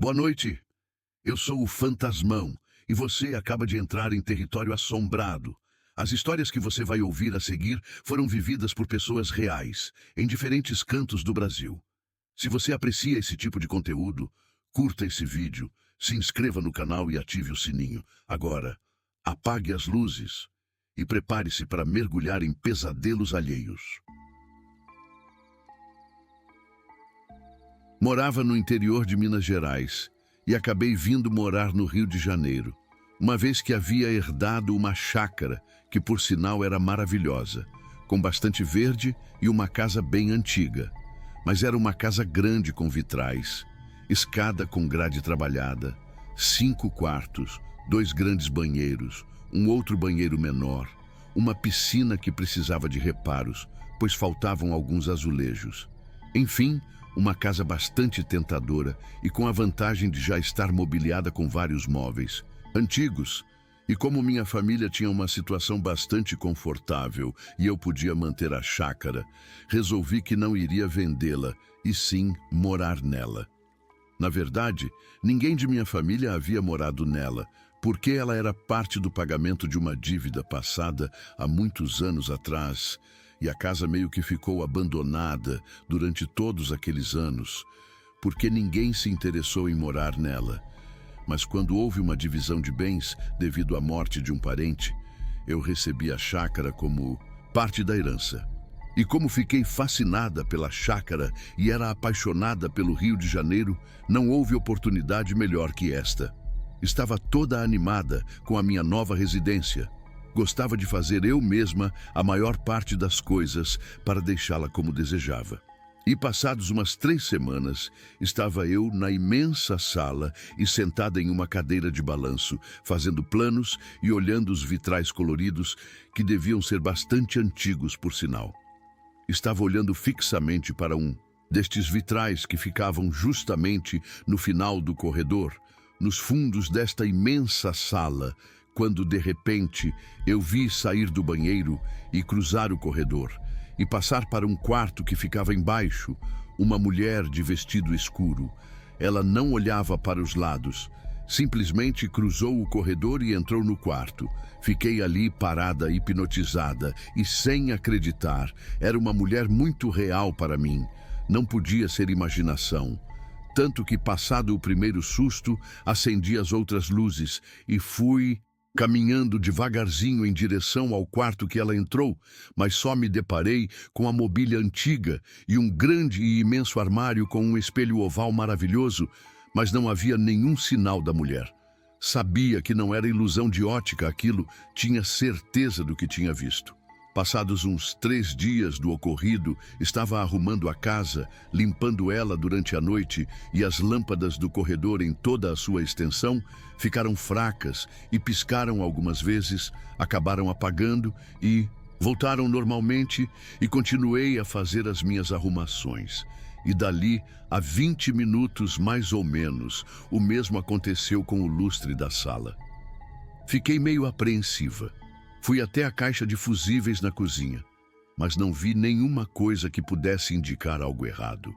Boa noite, eu sou o Fantasmão e você acaba de entrar em território assombrado. As histórias que você vai ouvir a seguir foram vividas por pessoas reais, em diferentes cantos do Brasil. Se você aprecia esse tipo de conteúdo, curta esse vídeo, se inscreva no canal e ative o sininho. Agora, apague as luzes e prepare-se para mergulhar em pesadelos alheios. Morava no interior de Minas Gerais e acabei vindo morar no Rio de Janeiro, uma vez que havia herdado uma chácara, que por sinal era maravilhosa, com bastante verde e uma casa bem antiga. Mas era uma casa grande com vitrais, escada com grade trabalhada, 5 quartos, 2 grandes banheiros, um outro banheiro menor, uma piscina que precisava de reparos, pois faltavam alguns azulejos. Enfim, uma casa bastante tentadora e com a vantagem de já estar mobiliada com vários móveis antigos. E como minha família tinha uma situação bastante confortável e eu podia manter a chácara, resolvi que não iria vendê-la e sim morar nela. Na verdade, ninguém de minha família havia morado nela, porque ela era parte do pagamento de uma dívida passada há muitos anos atrás, e a casa meio que ficou abandonada durante todos aqueles anos, porque ninguém se interessou em morar nela. Mas quando houve uma divisão de bens devido à morte de um parente, eu recebi a chácara como parte da herança. E como fiquei fascinada pela chácara e era apaixonada pelo Rio de Janeiro, não houve oportunidade melhor que esta. Estava toda animada com a minha nova residência. Gostava de fazer eu mesma a maior parte das coisas para deixá-la como desejava. E passados umas 3 semanas, estava eu na imensa sala e sentada em uma cadeira de balanço, fazendo planos e olhando os vitrais coloridos, que deviam ser bastante antigos, por sinal. Estava olhando fixamente para um destes vitrais que ficavam justamente no final do corredor, nos fundos desta imensa sala, quando de repente eu vi sair do banheiro e cruzar o corredor e passar para um quarto que ficava embaixo, uma mulher de vestido escuro. Ela não olhava para os lados, simplesmente cruzou o corredor e entrou no quarto. Fiquei ali parada, hipnotizada e sem acreditar. Era uma mulher muito real para mim. Não podia ser imaginação. Tanto que, passado o primeiro susto, acendi as outras luzes e fui caminhando devagarzinho em direção ao quarto que ela entrou, mas só me deparei com a mobília antiga e um grande e imenso armário com um espelho oval maravilhoso, mas não havia nenhum sinal da mulher. Sabia que não era ilusão de ótica aquilo, tinha certeza do que tinha visto. Passados uns 3 dias do ocorrido, estava arrumando a casa, limpando ela durante a noite, e as lâmpadas do corredor em toda a sua extensão ficaram fracas e piscaram algumas vezes, acabaram apagando e voltaram normalmente, e continuei a fazer as minhas arrumações. E dali a 20 minutos mais ou menos, o mesmo aconteceu com o lustre da sala. Fiquei meio apreensiva. Fui até a caixa de fusíveis na cozinha, mas não vi nenhuma coisa que pudesse indicar algo errado.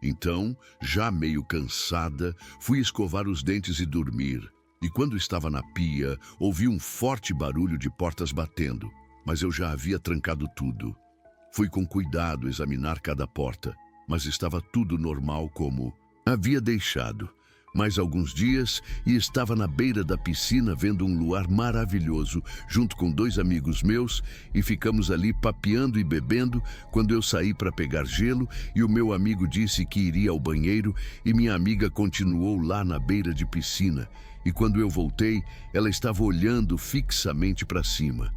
Então, já meio cansada, fui escovar os dentes e dormir. E quando estava na pia, ouvi um forte barulho de portas batendo, mas eu já havia trancado tudo. Fui com cuidado examinar cada porta, mas estava tudo normal como havia deixado. Mais alguns dias e estava na beira da piscina vendo um luar maravilhoso junto com 2 amigos meus e ficamos ali papeando e bebendo quando eu saí para pegar gelo e o meu amigo disse que iria ao banheiro e minha amiga continuou lá na beira de piscina e quando eu voltei ela estava olhando fixamente para cima,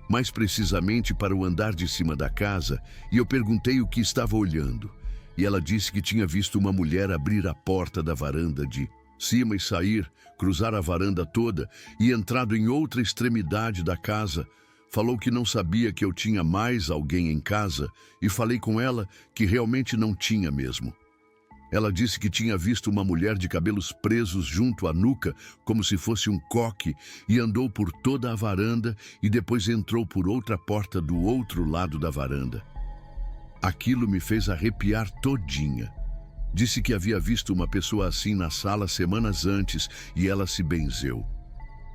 mais precisamente para o andar de cima da casa, e eu perguntei o que estava olhando. E ela disse que tinha visto uma mulher abrir a porta da varanda de cima e sair, cruzar a varanda toda e entrado em outra extremidade da casa. Falou que não sabia que eu tinha mais alguém em casa e falei com ela que realmente não tinha mesmo. Ela disse que tinha visto uma mulher de cabelos presos junto à nuca, como se fosse um coque, e andou por toda a varanda e depois entrou por outra porta do outro lado da varanda. Aquilo me fez arrepiar todinha. Disse que havia visto uma pessoa assim na sala semanas antes e ela se benzeu.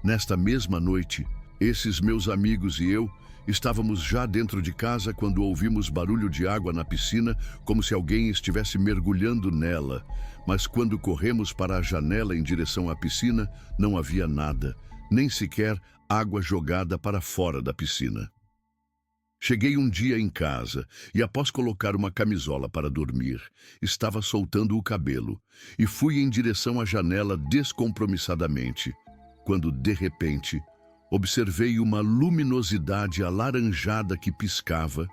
Nesta mesma noite, esses meus amigos e eu estávamos já dentro de casa quando ouvimos barulho de água na piscina, como se alguém estivesse mergulhando nela. Mas quando corremos para a janela em direção à piscina, não havia nada, nem sequer água jogada para fora da piscina. Cheguei um dia em casa e, após colocar uma camisola para dormir, estava soltando o cabelo e fui em direção à janela descompromissadamente, quando, de repente, observei uma luminosidade alaranjada que piscava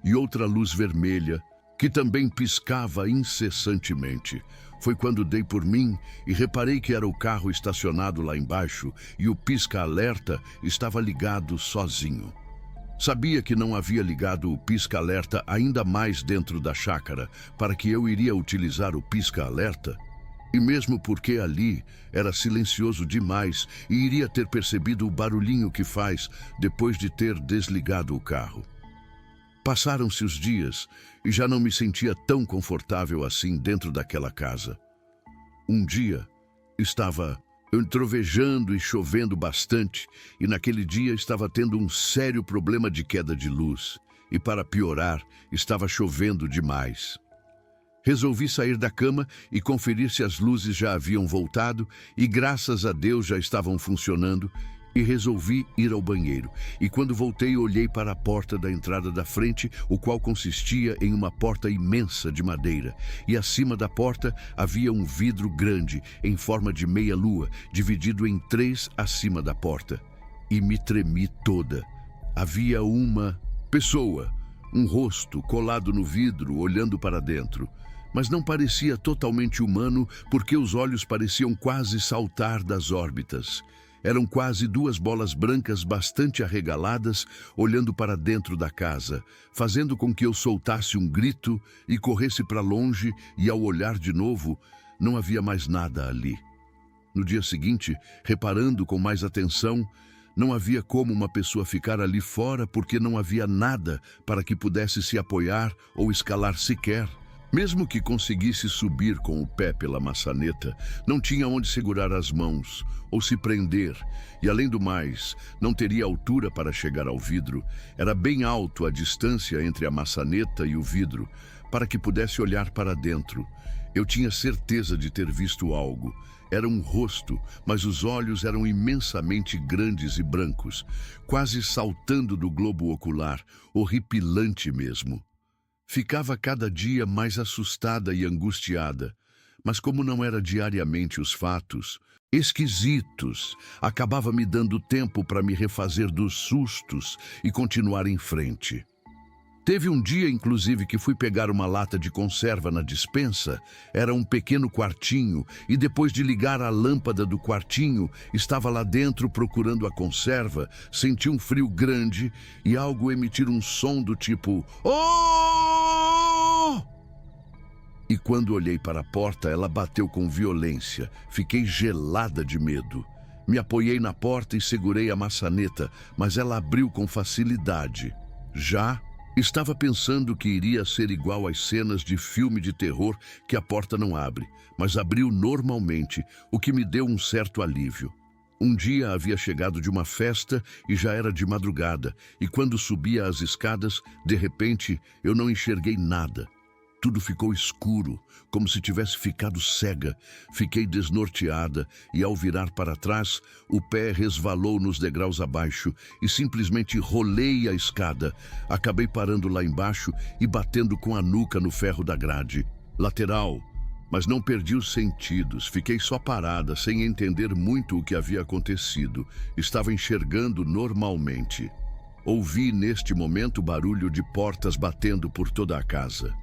e outra luz vermelha que também piscava incessantemente. Foi quando dei por mim e reparei que era o carro estacionado lá embaixo e o pisca-alerta estava ligado sozinho. Sabia que não havia ligado o pisca-alerta ainda mais dentro da chácara para que eu iria utilizar o pisca-alerta. E mesmo porque ali era silencioso demais e iria ter percebido o barulhinho que faz depois de ter desligado o carro. Passaram-se os dias e já não me sentia tão confortável assim dentro daquela casa. Um dia estava trovejando e chovendo bastante, e naquele dia estava tendo um sério problema de queda de luz, e para piorar, estava chovendo demais. Resolvi sair da cama e conferir se as luzes já haviam voltado, e graças a Deus já estavam funcionando, e resolvi ir ao banheiro. E quando voltei, olhei para a porta da entrada da frente, o qual consistia em uma porta imensa de madeira. E acima da porta havia um vidro grande, em forma de meia-lua, dividido em 3 acima da porta. E me tremi toda. Havia uma pessoa, um rosto colado no vidro, olhando para dentro. Mas não parecia totalmente humano, porque os olhos pareciam quase saltar das órbitas. Eram quase 2 bolas brancas bastante arregaladas, olhando para dentro da casa, fazendo com que eu soltasse um grito e corresse para longe, e ao olhar de novo, não havia mais nada ali. No dia seguinte, reparando com mais atenção, não havia como uma pessoa ficar ali fora porque não havia nada para que pudesse se apoiar ou escalar sequer. Mesmo que conseguisse subir com o pé pela maçaneta, não tinha onde segurar as mãos ou se prender, e além do mais, não teria altura para chegar ao vidro. Era bem alto a distância entre a maçaneta e o vidro, para que pudesse olhar para dentro. Eu tinha certeza de ter visto algo. Era um rosto, mas os olhos eram imensamente grandes e brancos, quase saltando do globo ocular, horripilante mesmo. Ficava cada dia mais assustada e angustiada, mas como não era diariamente os fatos esquisitos, acabava me dando tempo para me refazer dos sustos e continuar em frente. Teve um dia, inclusive, que fui pegar uma lata de conserva na despensa. Era um pequeno quartinho e depois de ligar a lâmpada do quartinho, estava lá dentro procurando a conserva, senti um frio grande e algo emitir um som do tipo "Oh!". E quando olhei para a porta, ela bateu com violência. Fiquei gelada de medo. Me apoiei na porta e segurei a maçaneta, mas ela abriu com facilidade. Já estava pensando que iria ser igual às cenas de filme de terror que a porta não abre, mas abriu normalmente, o que me deu um certo alívio. Um dia havia chegado de uma festa e já era de madrugada, e quando subia as escadas, de repente, eu não enxerguei nada. Tudo ficou escuro, como se tivesse ficado cega. Fiquei desnorteada e, ao virar para trás, o pé resvalou nos degraus abaixo e simplesmente rolei a escada. Acabei parando lá embaixo e batendo com a nuca no ferro da grade lateral, mas não perdi os sentidos. Fiquei só parada, sem entender muito o que havia acontecido. Estava enxergando normalmente. Ouvi neste momento barulho de portas batendo por toda a casa.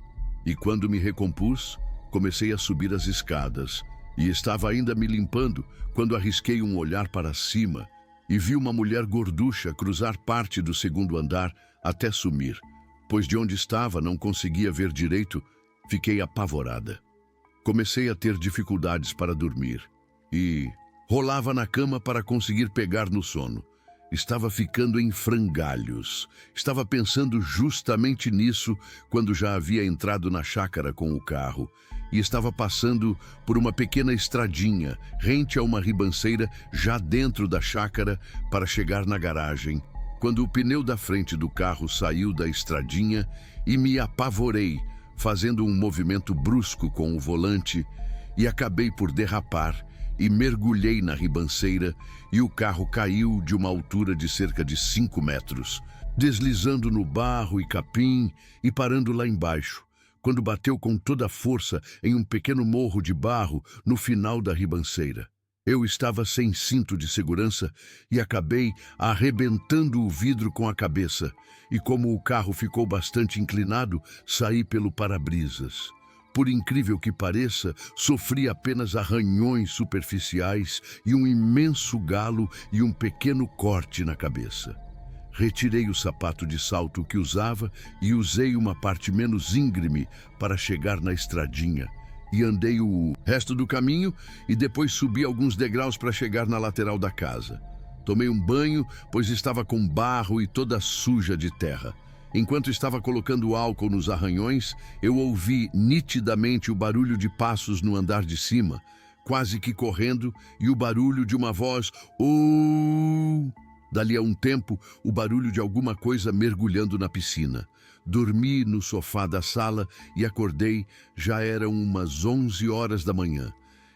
E quando me recompus, comecei a subir as escadas e estava ainda me limpando quando arrisquei um olhar para cima e vi uma mulher gorducha cruzar parte do 2º andar até sumir, pois de onde estava não conseguia ver direito. Fiquei apavorada. Comecei a ter dificuldades para dormir e rolava na cama para conseguir pegar no sono. Estava ficando em frangalhos. Estava pensando justamente nisso quando já havia entrado na chácara com o carro e estava passando por uma pequena estradinha, rente a uma ribanceira já dentro da chácara para chegar na garagem, quando o pneu da frente do carro saiu da estradinha e me apavorei, fazendo um movimento brusco com o volante e acabei por derrapar e mergulhei na ribanceira e o carro caiu de uma altura de cerca de 5 metros, deslizando no barro e capim e parando lá embaixo, quando bateu com toda a força em um pequeno morro de barro no final da ribanceira. Eu estava sem cinto de segurança e acabei arrebentando o vidro com a cabeça, e como o carro ficou bastante inclinado, saí pelo para-brisas. Por incrível que pareça, sofri apenas arranhões superficiais e um imenso galo e um pequeno corte na cabeça. Retirei o sapato de salto que usava e usei uma parte menos íngreme para chegar na estradinha. E andei o resto do caminho e depois subi alguns degraus para chegar na lateral da casa. Tomei um banho, pois estava com barro e toda suja de terra. Enquanto estava colocando álcool nos arranhões, eu ouvi nitidamente o barulho de passos no andar de cima, quase que correndo, e o barulho de uma voz "Oh!". Dali a um tempo, o barulho de alguma coisa mergulhando na piscina. Dormi no sofá da sala e acordei, já eram umas 11 horas da manhã.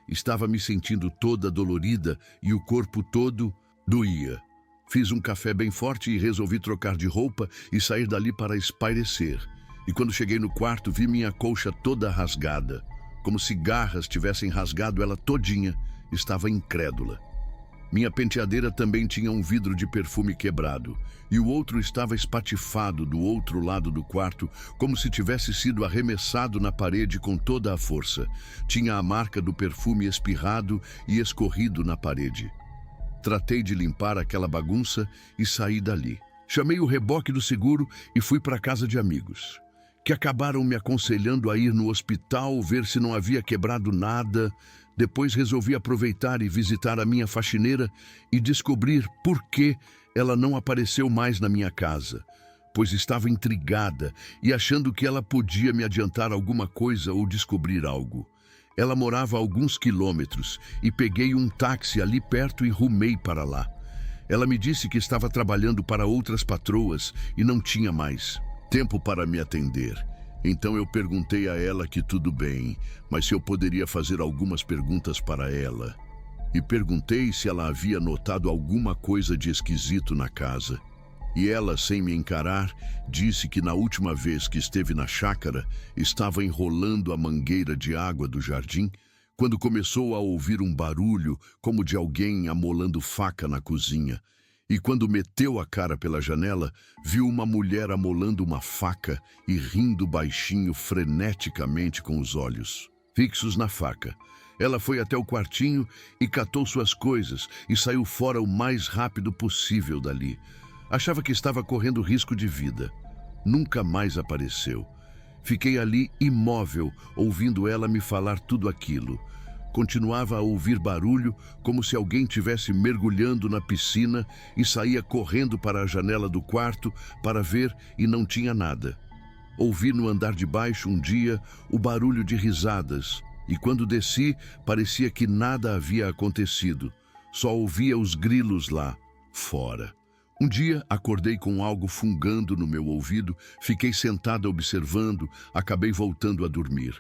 Estava me sentindo toda dolorida e o corpo todo doía. Fiz um café bem forte e resolvi trocar de roupa e sair dali para espairecer. E quando cheguei no quarto, vi minha colcha toda rasgada, como se garras tivessem rasgado ela todinha. Estava incrédula. Minha penteadeira também tinha um vidro de perfume quebrado, e o outro estava espatifado do outro lado do quarto, como se tivesse sido arremessado na parede com toda a força. Tinha a marca do perfume espirrado e escorrido na parede. Tratei de limpar aquela bagunça e saí dali. Chamei o reboque do seguro e fui para a casa de amigos, que acabaram me aconselhando a ir no hospital ver se não havia quebrado nada. Depois resolvi aproveitar e visitar a minha faxineira e descobrir por que ela não apareceu mais na minha casa, pois estava intrigada e achando que ela podia me adiantar alguma coisa ou descobrir algo. Ela morava a alguns quilômetros e peguei um táxi ali perto e rumei para lá. Ela me disse que estava trabalhando para outras patroas e não tinha mais tempo para me atender. Então eu perguntei a ela que tudo bem, mas se eu poderia fazer algumas perguntas para ela. E perguntei se ela havia notado alguma coisa de esquisito na casa. E ela, sem me encarar, disse que na última vez que esteve na chácara, estava enrolando a mangueira de água do jardim, quando começou a ouvir um barulho como de alguém amolando faca na cozinha. E quando meteu a cara pela janela, viu uma mulher amolando uma faca e rindo baixinho freneticamente com os olhos fixos na faca. Ela foi até o quartinho e catou suas coisas e saiu fora o mais rápido possível dali. Achava que estava correndo risco de vida. Nunca mais apareceu. Fiquei ali imóvel, ouvindo ela me falar tudo aquilo. Continuava a ouvir barulho, como se alguém tivesse mergulhando na piscina, e saía correndo para a janela do quarto para ver e não tinha nada. Ouvi no andar de baixo um dia o barulho de risadas, e quando desci, parecia que nada havia acontecido. Só ouvia os grilos lá, fora. Um dia acordei com algo fungando no meu ouvido, fiquei sentada observando, acabei voltando a dormir.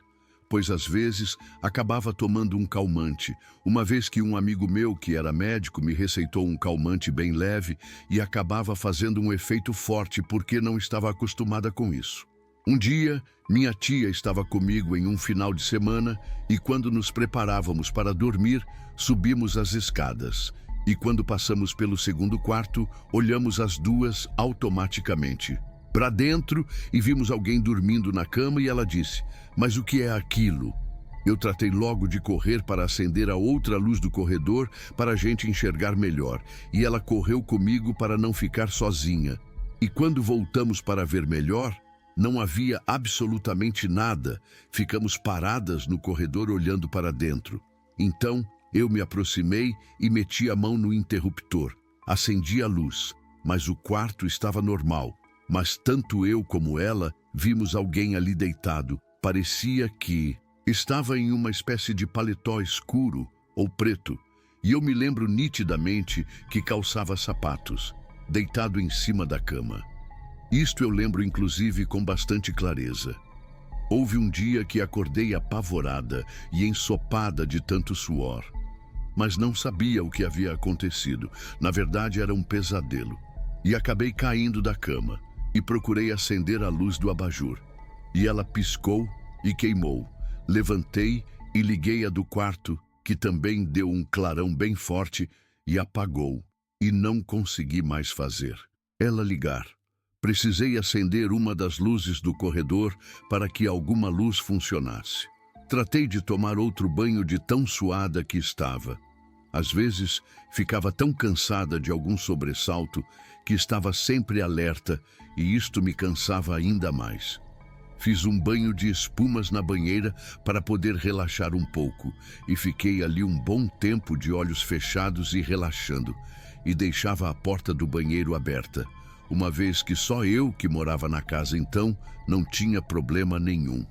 Pois às vezes acabava tomando um calmante, uma vez que um amigo meu, que era médico, me receitou um calmante bem leve e acabava fazendo um efeito forte porque não estava acostumada com isso. Um dia, minha tia estava comigo em um final de semana e quando nos preparávamos para dormir, subimos as escadas. E quando passamos pelo segundo quarto, olhamos as duas automaticamente para dentro e vimos alguém dormindo na cama e ela disse: "Mas o que é aquilo?" Eu tratei logo de correr para acender a outra luz do corredor para a gente enxergar melhor, e ela correu comigo para não ficar sozinha. E quando voltamos para ver melhor, não havia absolutamente nada. Ficamos paradas no corredor olhando para dentro. Então, eu me aproximei e meti a mão no interruptor. Acendi a luz, mas o quarto estava normal. Mas tanto eu como ela vimos alguém ali deitado. Parecia que estava em uma espécie de paletó escuro ou preto. E eu me lembro nitidamente que calçava sapatos, deitado em cima da cama. Isto eu lembro inclusive com bastante clareza. Houve um dia que acordei apavorada e ensopada de tanto suor. Mas não sabia o que havia acontecido. Na verdade, era um pesadelo. E acabei caindo da cama e procurei acender a luz do abajur. E ela piscou e queimou. Levantei e liguei a do quarto, que também deu um clarão bem forte, e apagou. E não consegui mais fazer ela ligar. Precisei acender uma das luzes do corredor para que alguma luz funcionasse. Tratei de tomar outro banho de tão suada que estava. Às vezes, ficava tão cansada de algum sobressalto que estava sempre alerta e isto me cansava ainda mais. Fiz um banho de espumas na banheira para poder relaxar um pouco e fiquei ali um bom tempo de olhos fechados e relaxando, e deixava a porta do banheiro aberta, uma vez que só eu que morava na casa então não tinha problema nenhum.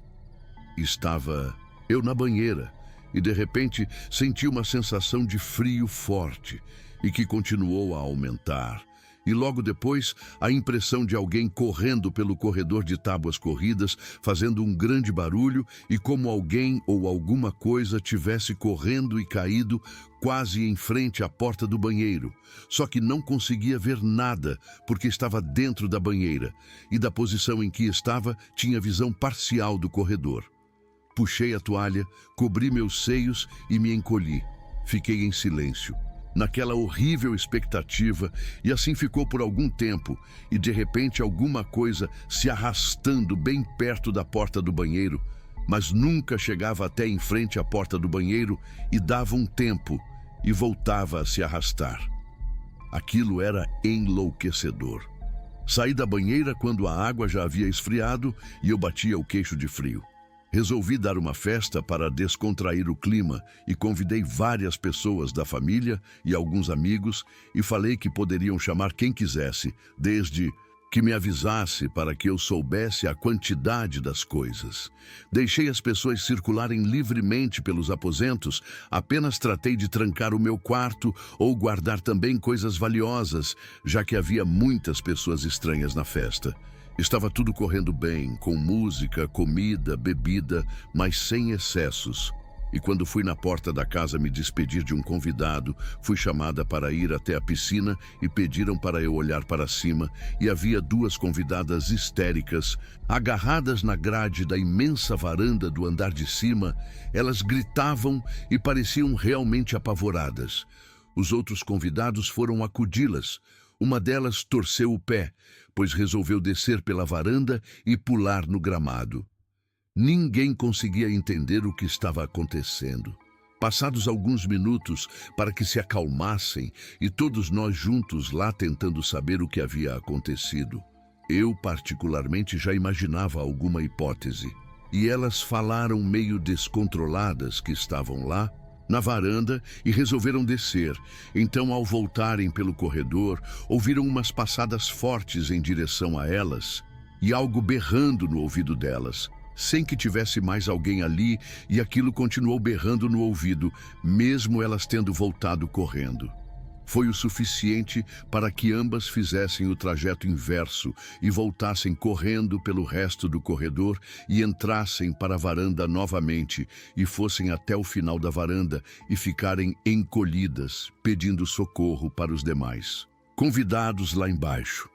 Estava eu na banheira e de repente senti uma sensação de frio forte e que continuou a aumentar. E logo depois, a impressão de alguém correndo pelo corredor de tábuas corridas, fazendo um grande barulho e como alguém ou alguma coisa tivesse correndo e caído quase em frente à porta do banheiro. Só que não conseguia ver nada, porque estava dentro da banheira e da posição em que estava, tinha visão parcial do corredor. Puxei a toalha, cobri meus seios e me encolhi. Fiquei em silêncio, naquela horrível expectativa, e assim ficou por algum tempo, e de repente alguma coisa se arrastando bem perto da porta do banheiro, mas nunca chegava até em frente à porta do banheiro e dava um tempo e voltava a se arrastar. Aquilo era enlouquecedor. Saí da banheira quando a água já havia esfriado e eu batia o queixo de frio. Resolvi dar uma festa para descontrair o clima e convidei várias pessoas da família e alguns amigos e falei que poderiam chamar quem quisesse, desde que me avisasse para que eu soubesse a quantidade das coisas. Deixei as pessoas circularem livremente pelos aposentos, apenas tratei de trancar o meu quarto ou guardar também coisas valiosas, já que havia muitas pessoas estranhas na festa. Estava tudo correndo bem, com música, comida, bebida, mas sem excessos. E quando fui na porta da casa me despedir de um convidado, fui chamada para ir até a piscina e pediram para eu olhar para cima, e havia duas convidadas histéricas, agarradas na grade da imensa varanda do andar de cima. Elas gritavam e pareciam realmente apavoradas. Os outros convidados foram acudi-las. Uma delas torceu o pé, pois resolveu descer pela varanda e pular no gramado. Ninguém conseguia entender o que estava acontecendo. Passados alguns minutos para que se acalmassem e todos nós juntos lá tentando saber o que havia acontecido, eu particularmente já imaginava alguma hipótese. E elas falaram meio descontroladas que estavam lá na varanda e resolveram descer. Então, ao voltarem pelo corredor, ouviram umas passadas fortes em direção a elas e algo berrando no ouvido delas, sem que tivesse mais alguém ali, e aquilo continuou berrando no ouvido, mesmo elas tendo voltado correndo. Foi o suficiente para que ambas fizessem o trajeto inverso e voltassem correndo pelo resto do corredor e entrassem para a varanda novamente e fossem até o final da varanda e ficarem encolhidas, pedindo socorro para os demais convidados lá embaixo.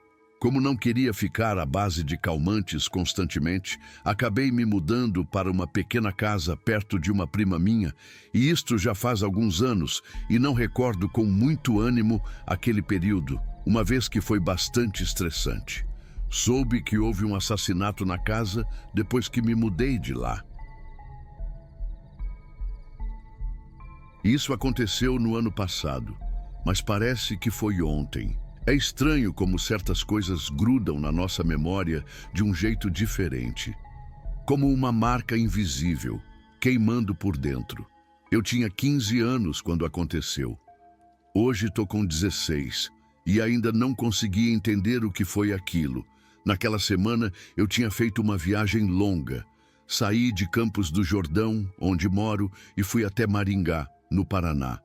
Como não queria ficar à base de calmantes constantemente, acabei me mudando para uma pequena casa perto de uma prima minha, e isto já faz alguns anos, e não recordo com muito ânimo aquele período, uma vez que foi bastante estressante. Soube que houve um assassinato na casa depois que me mudei de lá. Isso aconteceu no ano passado, mas parece que foi ontem. É estranho como certas coisas grudam na nossa memória de um jeito diferente, como uma marca invisível, queimando por dentro. Eu tinha 15 anos quando aconteceu. Hoje estou com 16, e ainda não conseguia entender o que foi aquilo. Naquela semana, eu tinha feito uma viagem longa. Saí de Campos do Jordão, onde moro, e fui até Maringá, no Paraná.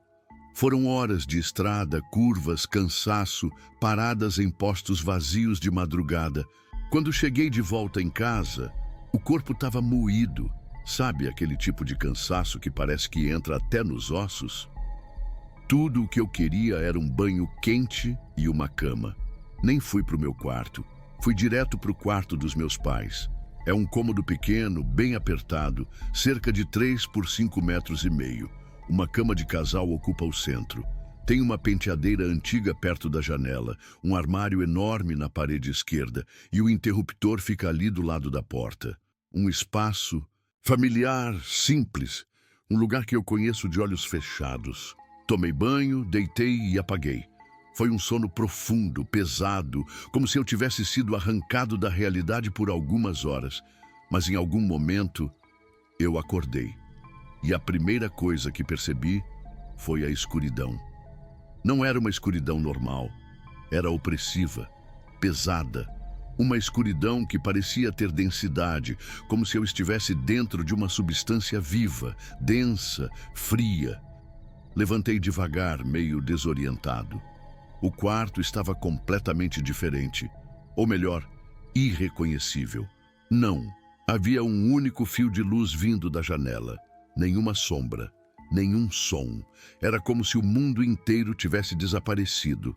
Foram horas de estrada, curvas, cansaço, paradas em postos vazios de madrugada. Quando cheguei de volta em casa, o corpo estava moído. Sabe aquele tipo de cansaço que parece que entra até nos ossos? Tudo o que eu queria era um banho quente e uma cama. Nem fui para o meu quarto. Fui direto para o quarto dos meus pais. É um cômodo pequeno, bem apertado, cerca de 3 por 5 metros e meio. Uma cama de casal ocupa o centro. Tem uma penteadeira antiga perto da janela, um armário enorme na parede esquerda e o interruptor fica ali do lado da porta. Um espaço familiar, simples, um lugar que eu conheço de olhos fechados. Tomei banho, deitei e apaguei. Foi um sono profundo, pesado, como se eu tivesse sido arrancado da realidade por algumas horas. Mas em algum momento, eu acordei. E a primeira coisa que percebi foi a escuridão. Não era uma escuridão normal. Era opressiva, pesada. Uma escuridão que parecia ter densidade, como se eu estivesse dentro de uma substância viva, densa, fria. Levantei devagar, meio desorientado. O quarto estava completamente diferente. Ou melhor, irreconhecível. Não, havia um único fio de luz vindo da janela. Nenhuma sombra, nenhum som. Era como se o mundo inteiro tivesse desaparecido.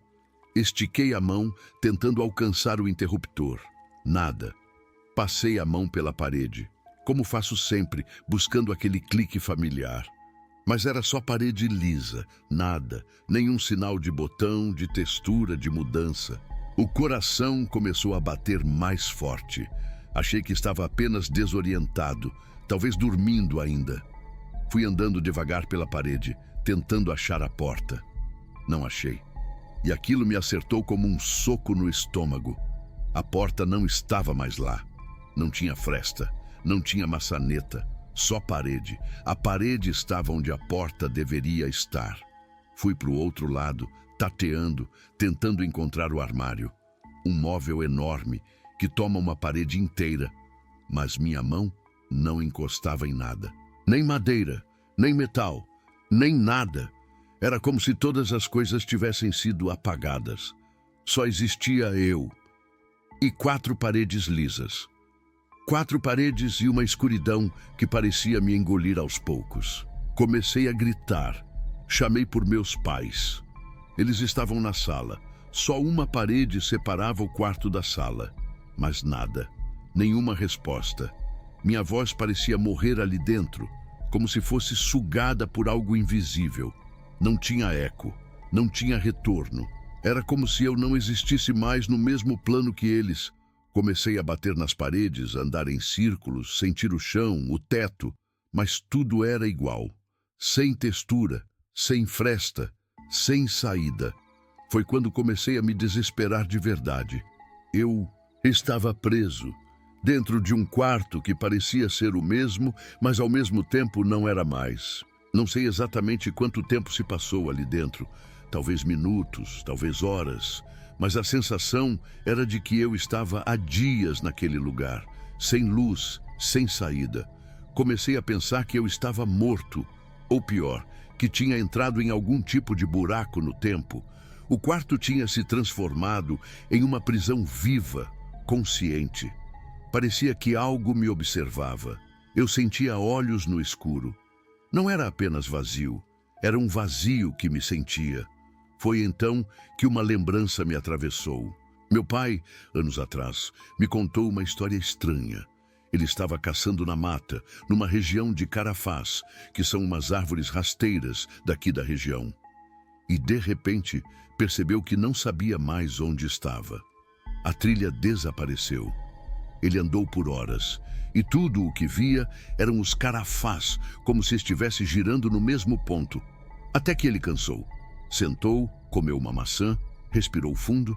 Estiquei a mão, tentando alcançar o interruptor. Nada. Passei a mão pela parede, como faço sempre, buscando aquele clique familiar. Mas era só parede lisa, nada, nenhum sinal de botão, de textura, de mudança. O coração começou a bater mais forte. Achei que estava apenas desorientado, talvez dormindo ainda. Fui andando devagar pela parede, tentando achar a porta. Não achei. E aquilo me acertou como um soco no estômago. A porta não estava mais lá. Não tinha fresta, não tinha maçaneta. Só parede. A parede estava onde a porta deveria estar. Fui para o outro lado, tateando, tentando encontrar o armário. Um móvel enorme que toma uma parede inteira. Mas minha mão não encostava em nada. Nem madeira, nem metal, nem nada. Era como se todas as coisas tivessem sido apagadas. Só existia eu. E 4 paredes lisas. 4 paredes e uma escuridão que parecia me engolir aos poucos. Comecei a gritar. Chamei por meus pais. Eles estavam na sala. Só uma parede separava o quarto da sala. Mas nada. Nenhuma resposta. Minha voz parecia morrer ali dentro, como se fosse sugada por algo invisível. Não tinha eco. Não tinha retorno. Era como se eu não existisse mais no mesmo plano que eles. Comecei a bater nas paredes, andar em círculos, sentir o chão, o teto, mas tudo era igual. Sem textura, sem fresta, sem saída. Foi quando comecei a me desesperar de verdade. Eu estava preso, dentro de um quarto que parecia ser o mesmo, mas ao mesmo tempo não era mais. Não sei exatamente quanto tempo se passou ali dentro, talvez minutos, talvez horas, mas a sensação era de que eu estava há dias naquele lugar, sem luz, sem saída. Comecei a pensar que eu estava morto, ou pior, que tinha entrado em algum tipo de buraco no tempo. O quarto tinha se transformado em uma prisão viva, consciente. Parecia que algo me observava. Eu sentia olhos no escuro. Não era apenas vazio, era um vazio que me sentia. Foi então que uma lembrança me atravessou. Meu pai, anos atrás, me contou uma história estranha. Ele estava caçando na mata, numa região de Carafás, que são umas árvores rasteiras daqui da região. E, de repente, percebeu que não sabia mais onde estava. A trilha desapareceu. Ele andou por horas, e tudo o que via eram os carafás, como se estivesse girando no mesmo ponto. Até que ele cansou. Sentou, comeu uma maçã, respirou fundo,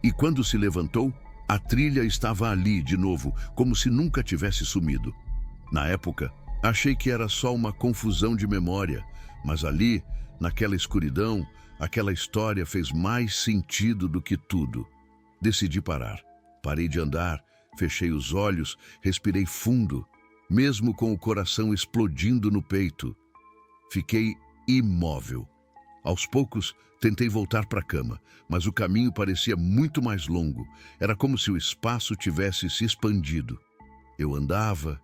e quando se levantou, a trilha estava ali de novo, como se nunca tivesse sumido. Na época, achei que era só uma confusão de memória, Mas ali, naquela escuridão, aquela história fez mais sentido do que tudo. Decidi parar. Parei de andar, fechei os olhos, respirei fundo, mesmo com o coração explodindo no peito. Fiquei imóvel. Aos poucos, tentei voltar para a cama, mas o caminho parecia muito mais longo. Era como se o espaço tivesse se expandido. Eu andava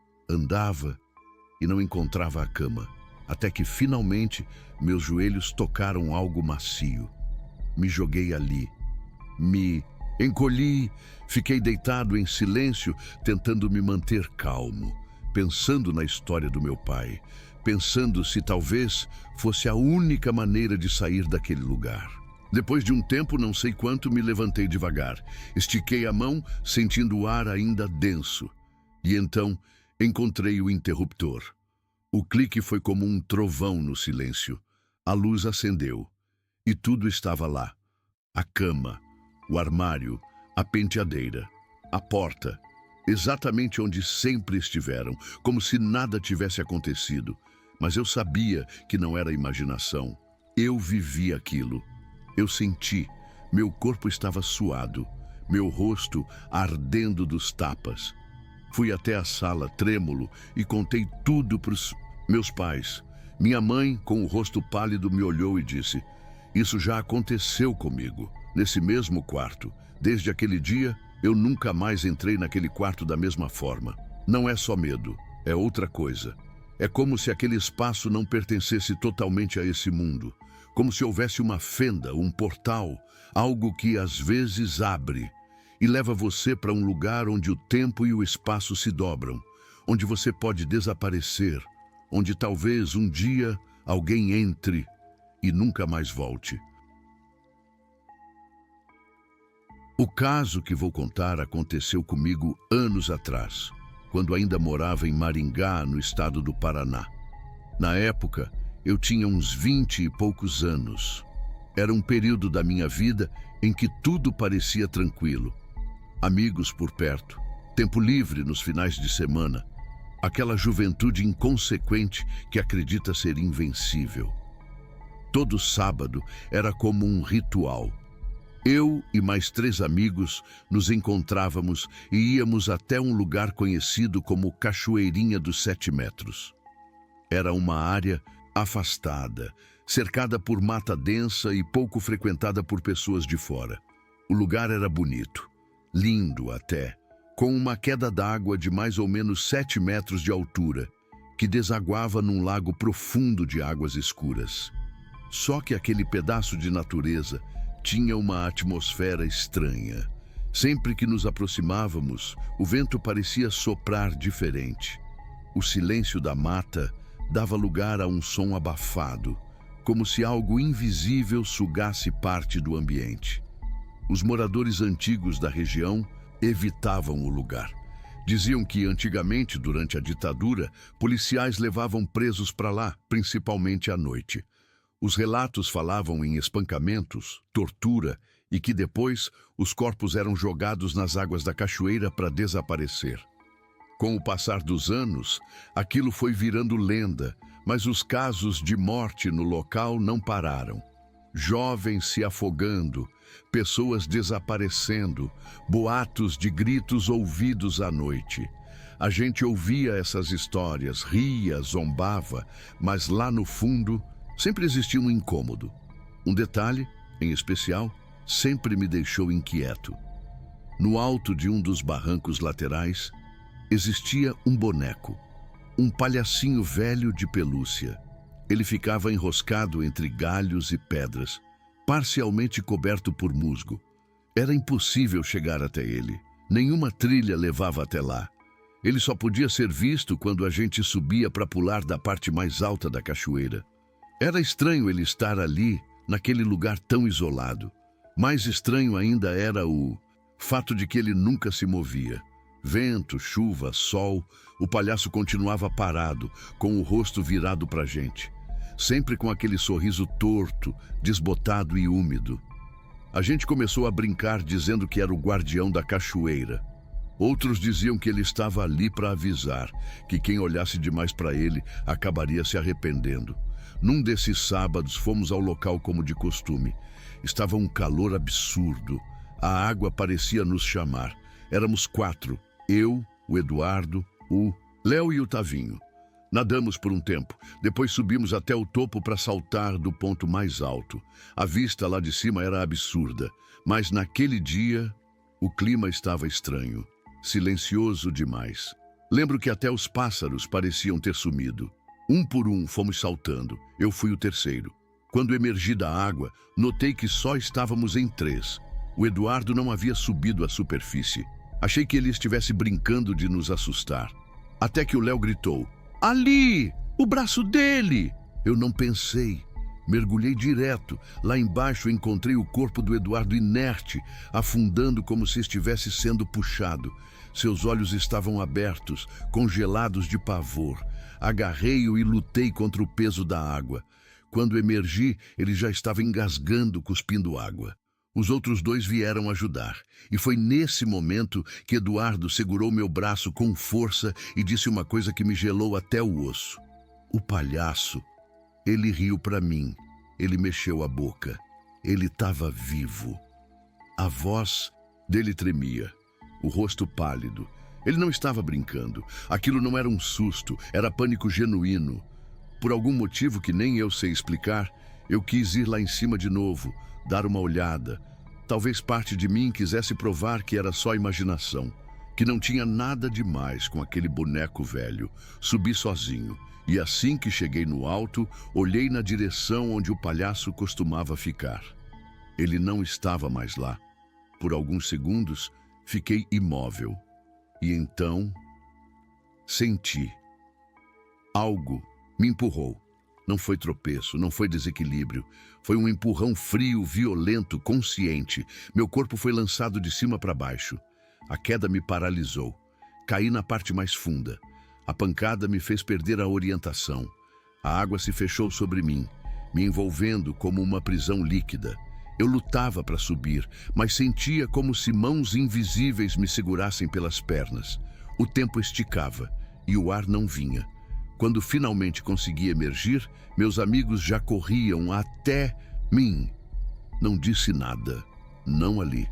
e não encontrava a cama, até que finalmente meus joelhos tocaram algo macio. Me joguei ali. Me encolhi, fiquei deitado em silêncio, tentando me manter calmo, pensando na história do meu pai, pensando se talvez fosse a única maneira de sair daquele lugar. Depois de um tempo, não sei quanto, me levantei devagar. Estiquei a mão, sentindo o ar ainda denso. E então, encontrei o interruptor. O clique foi como um trovão no silêncio. A luz acendeu. E tudo estava lá. A cama, o armário, a penteadeira, a porta. Exatamente onde sempre estiveram, como se nada tivesse acontecido. Mas eu sabia que não era imaginação. Eu vivi aquilo. Eu senti. Meu corpo estava suado. Meu rosto ardendo dos tapas. Fui até a sala, trêmulo, e contei tudo para os meus pais. Minha mãe, com o rosto pálido, me olhou e disse: "Isso já aconteceu comigo, nesse mesmo quarto. Desde aquele dia, eu nunca mais entrei naquele quarto da mesma forma. Não é só medo, é outra coisa. É como se aquele espaço não pertencesse totalmente a esse mundo. Como se houvesse uma fenda, um portal, algo que às vezes abre e leva você para um lugar onde o tempo e o espaço se dobram, onde você pode desaparecer, onde talvez um dia alguém entre e nunca mais volte." O caso que vou contar aconteceu comigo anos atrás, quando ainda morava em Maringá, no estado do Paraná. Na época, eu tinha uns 20 e poucos anos. Era um período da minha vida em que tudo parecia tranquilo. Amigos por perto, tempo livre nos finais de semana, aquela juventude inconsequente que acredita ser invencível. Todo sábado era como um ritual. Eu e mais 3 amigos nos encontrávamos e íamos até um lugar conhecido como Cachoeirinha dos 7 Metros. Era uma área afastada, cercada por mata densa e pouco frequentada por pessoas de fora. O lugar era bonito, lindo até, com uma queda d'água de mais ou menos 7 metros de altura, que desaguava num lago profundo de águas escuras. Só que aquele pedaço de natureza tinha uma atmosfera estranha. Sempre que nos aproximávamos, o vento parecia soprar diferente. O silêncio da mata dava lugar a um som abafado, como se algo invisível sugasse parte do ambiente. Os moradores antigos da região evitavam o lugar. Diziam que antigamente, durante a ditadura, policiais levavam presos para lá, principalmente à noite. Os relatos falavam em espancamentos, tortura e que depois os corpos eram jogados nas águas da cachoeira para desaparecer. Com o passar dos anos, aquilo foi virando lenda, mas os casos de morte no local não pararam. Jovens se afogando, pessoas desaparecendo, boatos de gritos ouvidos à noite. A gente ouvia essas histórias, ria, zombava, mas lá no fundo sempre existia um incômodo. Um detalhe, em especial, sempre me deixou inquieto. No alto de um dos barrancos laterais, existia um boneco, um palhacinho velho de pelúcia. Ele ficava enroscado entre galhos e pedras, parcialmente coberto por musgo. Era impossível chegar até ele. Nenhuma trilha levava até lá. Ele só podia ser visto quando a gente subia para pular da parte mais alta da cachoeira. Era estranho ele estar ali, naquele lugar tão isolado. Mais estranho ainda era o fato de que ele nunca se movia. Vento, chuva, sol, o palhaço continuava parado, com o rosto virado para a gente. Sempre com aquele sorriso torto, desbotado e úmido. A gente começou a brincar dizendo que era o guardião da cachoeira. Outros diziam que ele estava ali para avisar, que quem olhasse demais para ele acabaria se arrependendo. Num desses sábados, fomos ao local como de costume. Estava um calor absurdo. A água parecia nos chamar. Éramos 4. Eu, o Eduardo, o Léo e o Tavinho. Nadamos por um tempo. Depois subimos até o topo para saltar do ponto mais alto. A vista lá de cima era absurda. Mas naquele dia, o clima estava estranho. Silencioso demais. Lembro que até os pássaros pareciam ter sumido. Um por um fomos saltando. Eu fui o terceiro. Quando emergi da água, notei que só estávamos em 3. O Eduardo não havia subido à superfície. Achei que ele estivesse brincando de nos assustar. Até que o Léo gritou: "Ali! O braço dele!" Eu não pensei. Mergulhei direto. Lá embaixo encontrei o corpo do Eduardo inerte, afundando como se estivesse sendo puxado. Seus olhos estavam abertos, congelados de pavor. Agarrei-o e lutei contra o peso da água. Quando emergi, ele já estava engasgando, cuspindo água. Os outros 2 vieram ajudar. E foi nesse momento que Eduardo segurou meu braço com força e disse uma coisa que me gelou até o osso. O palhaço. Ele riu para mim. Ele mexeu a boca. Ele estava vivo. A voz dele tremia. O rosto pálido. Ele não estava brincando. Aquilo não era um susto, era pânico genuíno. Por algum motivo que nem eu sei explicar, eu quis ir lá em cima de novo, dar uma olhada. Talvez parte de mim quisesse provar que era só imaginação, que não tinha nada demais com aquele boneco velho. Subi sozinho, e assim que cheguei no alto, olhei na direção onde o palhaço costumava ficar. Ele não estava mais lá. Por alguns segundos, fiquei imóvel. E então, senti. Algo me empurrou. Não foi tropeço, não foi desequilíbrio. Foi um empurrão frio, violento, consciente. Meu corpo foi lançado de cima para baixo. A queda me paralisou. Caí na parte mais funda. A pancada me fez perder a orientação. A água se fechou sobre mim, me envolvendo como uma prisão líquida. Eu lutava para subir, mas sentia como se mãos invisíveis me segurassem pelas pernas. O tempo esticava e o ar não vinha. Quando finalmente consegui emergir, meus amigos já corriam até mim. Não disse nada, não ali.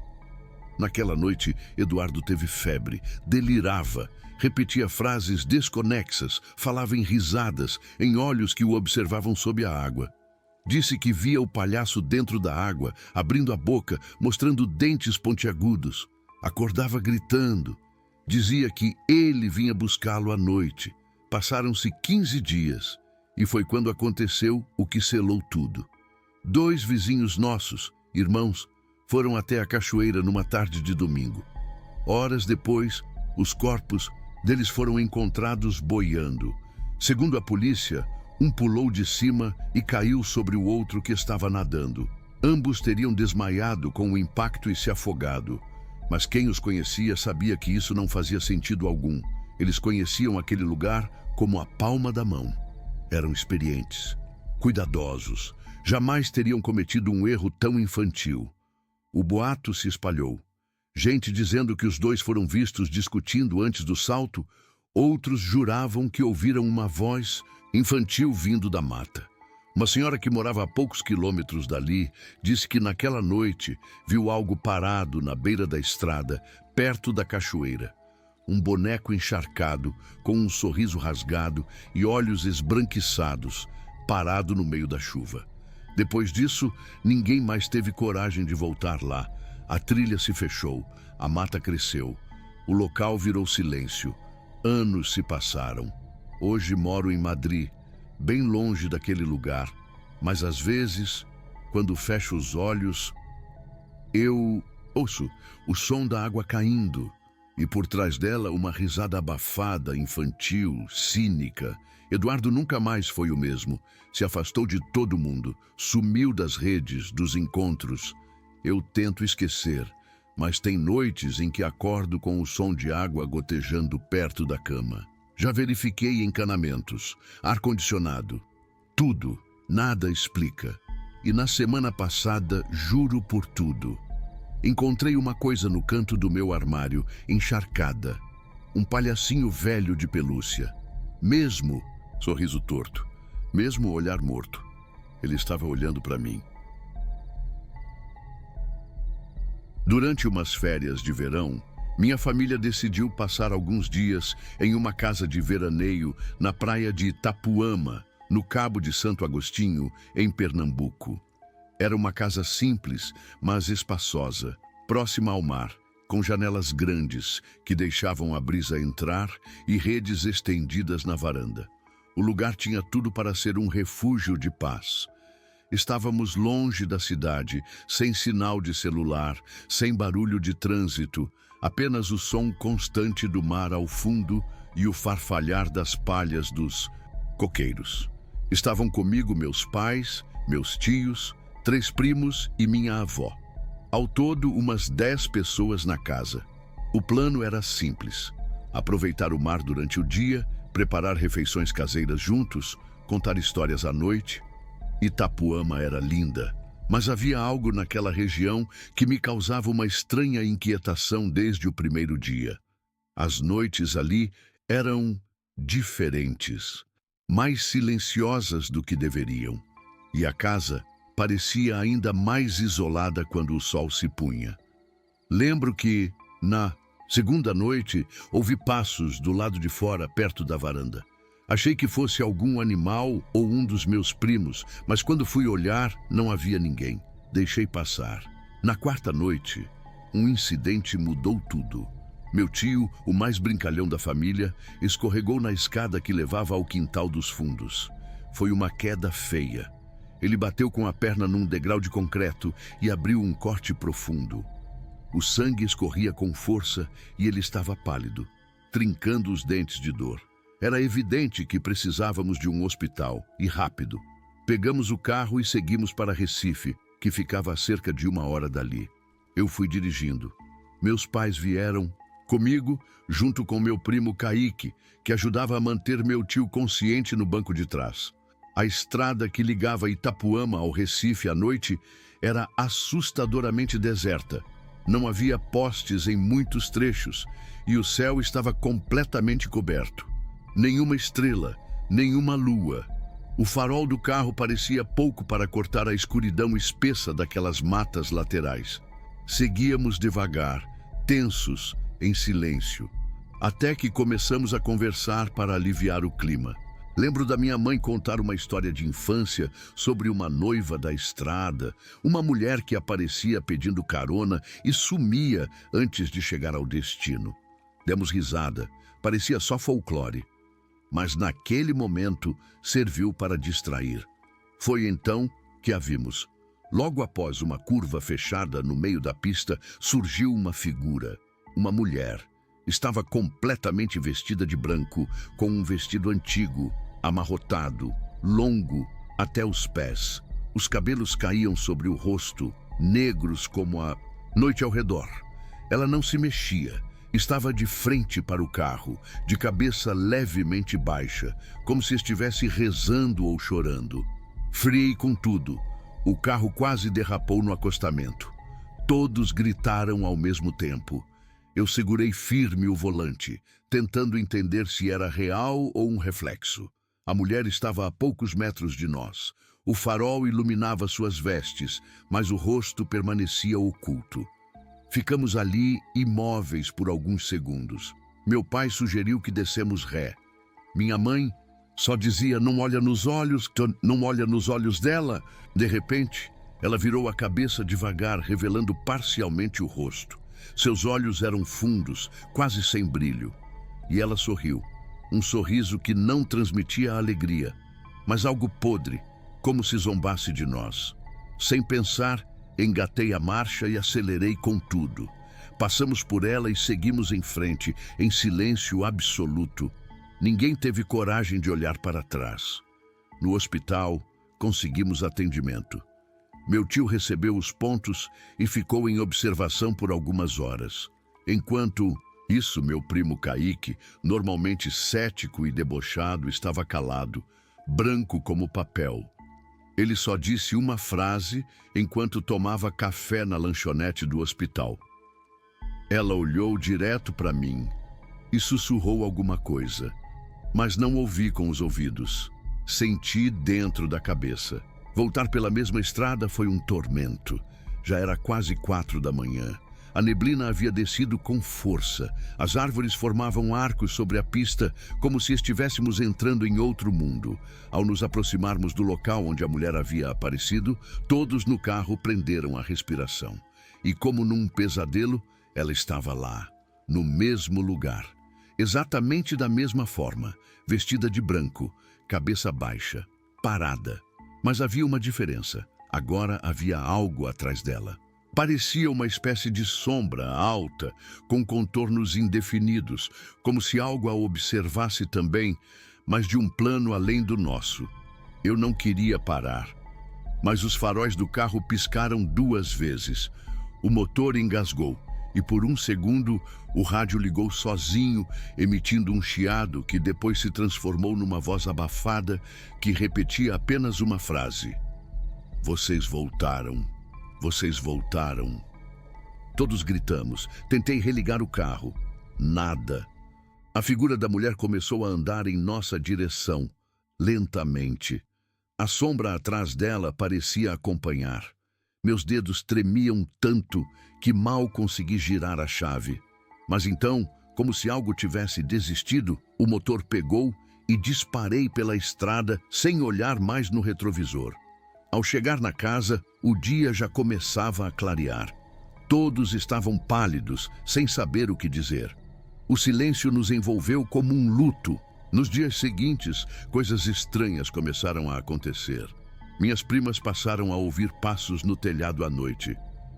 Naquela noite, Eduardo teve febre, delirava, repetia frases desconexas, falava em risadas, em olhos que o observavam sob a água. Disse que via o palhaço dentro da água, abrindo a boca, mostrando dentes pontiagudos. Acordava gritando. Dizia que ele vinha buscá-lo à noite. Passaram-se 15 dias e foi quando aconteceu o que selou tudo. 2 vizinhos nossos, irmãos, foram até a cachoeira numa tarde de domingo. Horas depois, os corpos deles foram encontrados boiando. Segundo a polícia, um pulou de cima e caiu sobre o outro que estava nadando. Ambos teriam desmaiado com o impacto e se afogado. Mas quem os conhecia sabia que isso não fazia sentido algum. Eles conheciam aquele lugar como a palma da mão. Eram experientes, cuidadosos. Jamais teriam cometido um erro tão infantil. O boato se espalhou. Gente dizendo que os 2 foram vistos discutindo antes do salto. Outros juravam que ouviram uma voz infantil vindo da mata. Uma senhora que morava a poucos quilômetros dali disse que naquela noite viu algo parado na beira da estrada, perto da cachoeira. Um boneco encharcado, com um sorriso rasgado e olhos esbranquiçados, parado no meio da chuva. Depois disso, ninguém mais teve coragem de voltar lá. A trilha se fechou, a mata cresceu. O local virou silêncio. Anos se passaram. Hoje moro em Madrid, bem longe daquele lugar, mas às vezes, quando fecho os olhos, eu ouço o som da água caindo e por trás dela uma risada abafada, infantil, cínica. Eduardo nunca mais foi o mesmo, se afastou de todo mundo, sumiu das redes, dos encontros. Eu tento esquecer, mas tem noites em que acordo com o som de água gotejando perto da cama. Já verifiquei encanamentos, ar-condicionado, tudo, nada explica. E na semana passada, juro por tudo, encontrei uma coisa no canto do meu armário, encharcada. Um palhacinho velho de pelúcia. Mesmo, sorriso torto, Mesmo o olhar morto, ele estava olhando para mim. Durante umas férias de verão, minha família decidiu passar alguns dias em uma casa de veraneio na praia de Itapuama, no Cabo de Santo Agostinho, em Pernambuco. Era uma casa simples, mas espaçosa, próxima ao mar, com janelas grandes que deixavam a brisa entrar e redes estendidas na varanda. O lugar tinha tudo para ser um refúgio de paz. Estávamos longe da cidade, sem sinal de celular, sem barulho de trânsito, apenas o som constante do mar ao fundo e o farfalhar das palhas dos coqueiros. Estavam comigo meus pais, meus tios, 3 primos e minha avó. Ao todo, umas 10 pessoas na casa. O plano era simples: aproveitar o mar durante o dia, preparar refeições caseiras juntos, contar histórias à noite. Itapuama era linda, mas havia algo naquela região que me causava uma estranha inquietação desde o primeiro dia. As noites ali eram diferentes, mais silenciosas do que deveriam, e a casa parecia ainda mais isolada quando o sol se punha. Lembro que, na segunda noite, ouvi passos do lado de fora, perto da varanda. Achei que fosse algum animal ou um dos meus primos, mas quando fui olhar, não havia ninguém. Deixei passar. Na quarta noite, um incidente mudou tudo. Meu tio, o mais brincalhão da família, escorregou na escada que levava ao quintal dos fundos. Foi uma queda feia. Ele bateu com a perna num degrau de concreto e abriu um corte profundo. O sangue escorria com força e ele estava pálido, trincando os dentes de dor. Era evidente que precisávamos de um hospital, e rápido. Pegamos o carro e seguimos para Recife, que ficava a cerca de 1 hora dali. Eu fui dirigindo. Meus pais vieram comigo, junto com meu primo Kaique, que ajudava a manter meu tio consciente no banco de trás. A estrada que ligava Itapuama ao Recife à noite era assustadoramente deserta. Não havia postes em muitos trechos, e o céu estava completamente coberto. Nenhuma estrela, nenhuma lua. O farol do carro parecia pouco para cortar a escuridão espessa daquelas matas laterais. Seguíamos devagar, tensos, em silêncio, até que começamos a conversar para aliviar o clima. Lembro da minha mãe contar uma história de infância sobre uma noiva da estrada, uma mulher que aparecia pedindo carona e sumia antes de chegar ao destino. Demos risada, parecia só folclore. Mas naquele momento serviu para distrair. Foi então que a vimos. Logo após uma curva fechada no meio da pista, surgiu uma figura, uma mulher. Estava completamente vestida de branco, com um vestido antigo, amarrotado, longo até os pés. Os cabelos caíam sobre o rosto, negros como a noite ao redor. Ela não se mexia. Estava de frente para o carro, de cabeça levemente baixa, como se estivesse rezando ou chorando. Friei com tudo. O carro quase derrapou no acostamento. Todos gritaram ao mesmo tempo. Eu segurei firme o volante, tentando entender se era real ou um reflexo. A mulher estava a poucos metros de nós. O farol iluminava suas vestes, mas o rosto permanecia oculto. Ficamos ali, imóveis por alguns segundos. Meu pai sugeriu que dessemos ré. Minha mãe só dizia, não olha nos olhos dela. De repente, ela virou a cabeça devagar, revelando parcialmente o rosto. Seus olhos eram fundos, quase sem brilho. E ela sorriu. Um sorriso que não transmitia alegria, mas algo podre, como se zombasse de nós. Sem pensar, engatei a marcha e acelerei com tudo. Passamos por ela e seguimos em frente, em silêncio absoluto. Ninguém teve coragem de olhar para trás. No hospital, conseguimos atendimento. Meu tio recebeu os pontos e ficou em observação por algumas horas. Enquanto isso, meu primo Kaique, normalmente cético e debochado, estava calado, branco como papel. Ele só disse uma frase enquanto tomava café na lanchonete do hospital. Ela olhou direto para mim e sussurrou alguma coisa, mas não ouvi com os ouvidos. Senti dentro da cabeça. Voltar pela mesma estrada foi um tormento. Já era quase 4 da manhã. A neblina havia descido com força. As árvores formavam arcos sobre a pista, como se estivéssemos entrando em outro mundo. Ao nos aproximarmos do local onde a mulher havia aparecido, todos no carro prenderam a respiração. E como num pesadelo, ela estava lá, no mesmo lugar. Exatamente da mesma forma, vestida de branco, cabeça baixa, parada. Mas havia uma diferença. Agora havia algo atrás dela. Parecia uma espécie de sombra alta, com contornos indefinidos, como se algo a observasse também, mas de um plano além do nosso. Eu não queria parar, mas os faróis do carro piscaram 2 vezes. O motor engasgou e por um segundo o rádio ligou sozinho, emitindo um chiado que depois se transformou numa voz abafada que repetia apenas uma frase: "Vocês voltaram. Vocês voltaram." Todos gritamos. Tentei religar o carro. Nada. A figura da mulher começou a andar em nossa direção, lentamente. A sombra atrás dela parecia acompanhar. Meus dedos tremiam tanto que mal consegui girar a chave. Mas então, como se algo tivesse desistido, o motor pegou e disparei pela estrada sem olhar mais no retrovisor. Ao chegar na casa, o dia já começava a clarear. Todos estavam pálidos, sem saber o que dizer. O silêncio nos envolveu como um luto. Nos dias seguintes, coisas estranhas começaram a acontecer. Minhas primas passaram a ouvir passos no telhado à noite.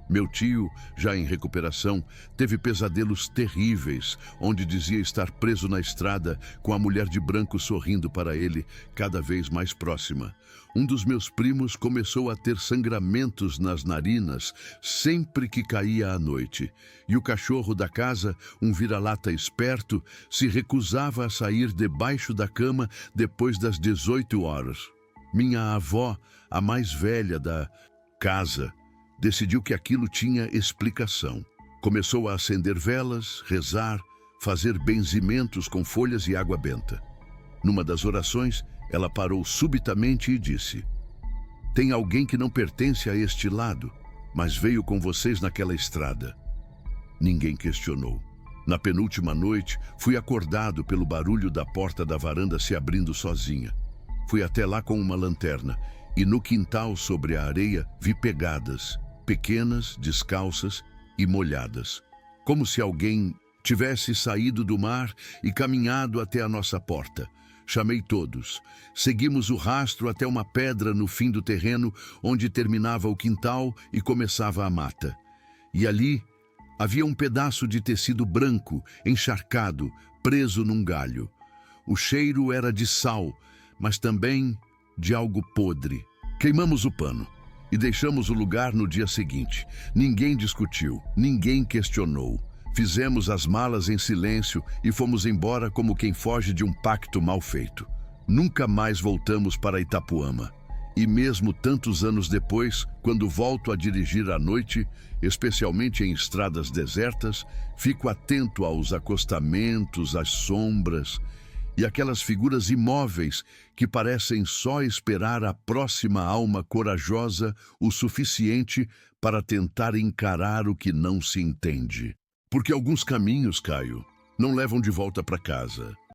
Meu tio, já em recuperação, teve pesadelos terríveis, onde dizia estar preso na estrada, com a mulher de branco sorrindo para ele, cada vez mais próxima. Um dos meus primos começou a ter sangramentos nas narinas sempre que caía à noite. E o cachorro da casa, um vira-lata esperto, se recusava a sair debaixo da cama depois das 18 horas. Minha avó, a mais velha da casa, decidiu que aquilo tinha explicação. Começou a acender velas, rezar, fazer benzimentos com folhas e água benta. Numa das orações, ela parou subitamente e disse: "Tem alguém que não pertence a este lado, mas veio com vocês naquela estrada." Ninguém questionou. Na penúltima noite, fui acordado pelo barulho da porta da varanda se abrindo sozinha. Fui até lá com uma lanterna e no quintal sobre a areia vi pegadas, pequenas, descalças e molhadas, como se alguém tivesse saído do mar e caminhado até a nossa porta. Chamei todos. Seguimos o rastro até uma pedra no fim do terreno, onde terminava o quintal e começava a mata. E ali havia um pedaço de tecido branco, encharcado, preso num galho. O cheiro era de sal, mas também de algo podre. Queimamos o pano e deixamos o lugar no dia seguinte. Ninguém discutiu, ninguém questionou. Fizemos as malas em silêncio e fomos embora como quem foge de um pacto mal feito. Nunca mais voltamos para Itapuama. E mesmo tantos anos depois, quando volto a dirigir à noite, especialmente em estradas desertas, fico atento aos acostamentos, às sombras e aquelas figuras imóveis que parecem só esperar a próxima alma corajosa o suficiente para tentar encarar o que não se entende. Porque alguns caminhos, Caio, não levam de volta para casa.